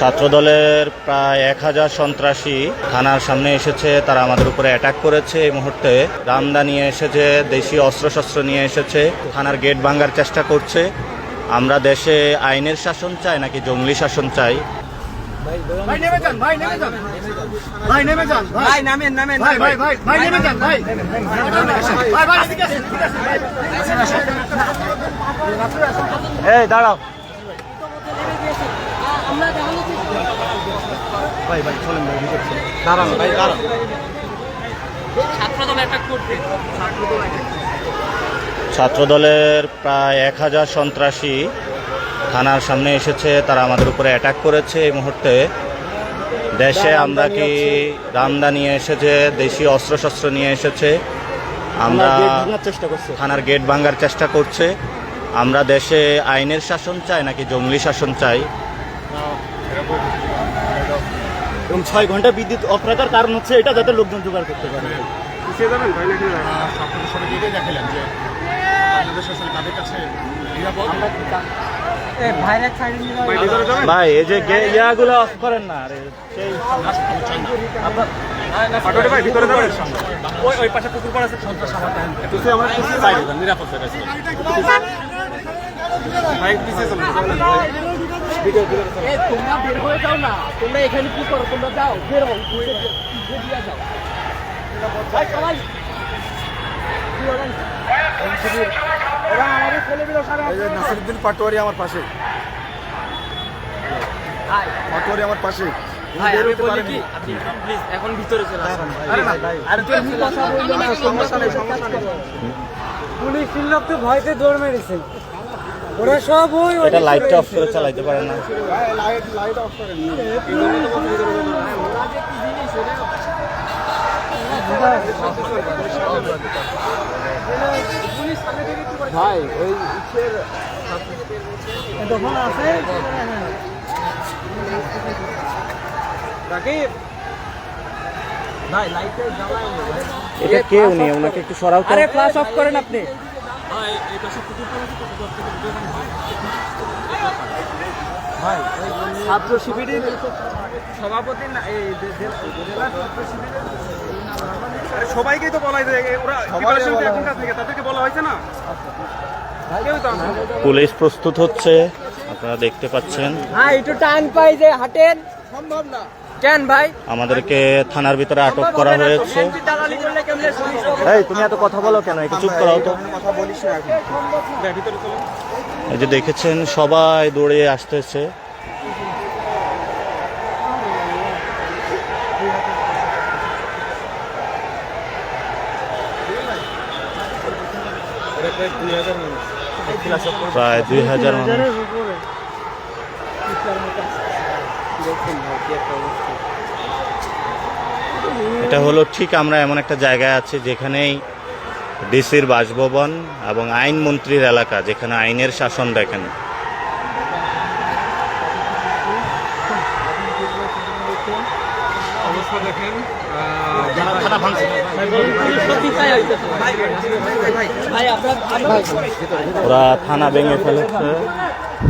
ছাত্রদলের প্রায় 1000 সন্ত্রাসী থানার সামনে এসেছে। তারা আমাদের উপরে অ্যাটাক করেছে। এই মুহূর্তে রামদা নিয়ে এসেছে, দেশীয় অস্ত্রশস্ত্র নিয়ে এসেছে, থানার গেট ভাঙার চেষ্টা করছে। আমরা দেশে আইনের শাসন চাই নাকি জঙ্গলি শাসন চাই? ভাই নেমে যান, ভাই নেমে যান, ভাই নেমে যান, ভাই নামেন নামেন, ভাই ভাই ভাই ভাই নেমে যান, ভাই ভাই ভাই এদিকে আসেন, এদিকে আসেন, এই দাঁড়াও ভাই, ভাই চলেন ভাই, ভিতরে দাঁড়ান ভাই, দাঁড়ান। ছাত্রদলের প্রায় 1000 সন্ত্রাসী থানার সামনে এসেছে। তারা আমাদের উপরে অ্যাটাক করেছে। এই মুহূর্তে দেশে আমরা কি রামদা নিয়ে এসেছে, দেশীয় অস্ত্রশস্ত্র নিয়ে এসেছে, আমরা থানার গেট ভাঙার চেষ্টা করছে। আমরা দেশে আইনের শাসন চাই নাকি জঙ্গলি শাসন চাই? এবং 6 ঘন্টা বিদ্যুৎ অফ রাখার কারণ হচ্ছে এটা, যাতে লোকজন জোগাড় করতে পারে। ভাই এই যে ইয়াগুলো অফ করেন না। আরে সেই তোমরা বের হয়ে যাও না, তোমরা এখানে কি করো? তোমরা যাও, বের হও, যাও ভাই, সবাই আমাদের ছেলেগুলো নাসিরুদ্দিন পাটোয়ারি আমার পাশে, পাটোয়ারি আমার পাশে। এখন ভিতরে চলে আসুন। পুলিশ লোক তো ভয়তে দৌড় মেরেছে, ওরা সব এটা লাইটটা অফ করে চালাইতে পারে না। লাইট অফ করেন। ভাই ওই তখন আছে ভাই লাইটটা জ্বালায়। এটা কে উনি? ওনাকে একটু সরাও তো। আরে ফ্ল্যাশ অফ করেন আপনি। ভাই ছাত্র শিবিরের সভাপতি না, এই জেলা ছাত্র শিবিরের সবাইকেই তো বলা যায়, ওরা এখনকার থেকে তাদেরকে বলা হয়েছে না। পুলিশ প্রস্তুত হচ্ছে, আপনারা দেখতে পাচ্ছেন। হ্যাঁ একটু টান পাই যে হাঁটেন, সম্ভব না কেন ভাই? আমাদেরকে থানার ভিতরে আটক করা হয়েছে। এই তুমি এত কথা বলো কেন? একটু চুপ করাও তো। এই যে দেখেছেন সবাই দৌড়ে আসতেছে। প্রায় 2000 মানুষ। এটা হলো ঠিক আমরা এমন একটা জায়গায় আছি যেখানেই ডিসির বাসভবন এবং আইনমন্ত্রীর এলাকা, যেখানে আইনের শাসন দেখেন। ওরা থানা ভেঙে ফেলেছে।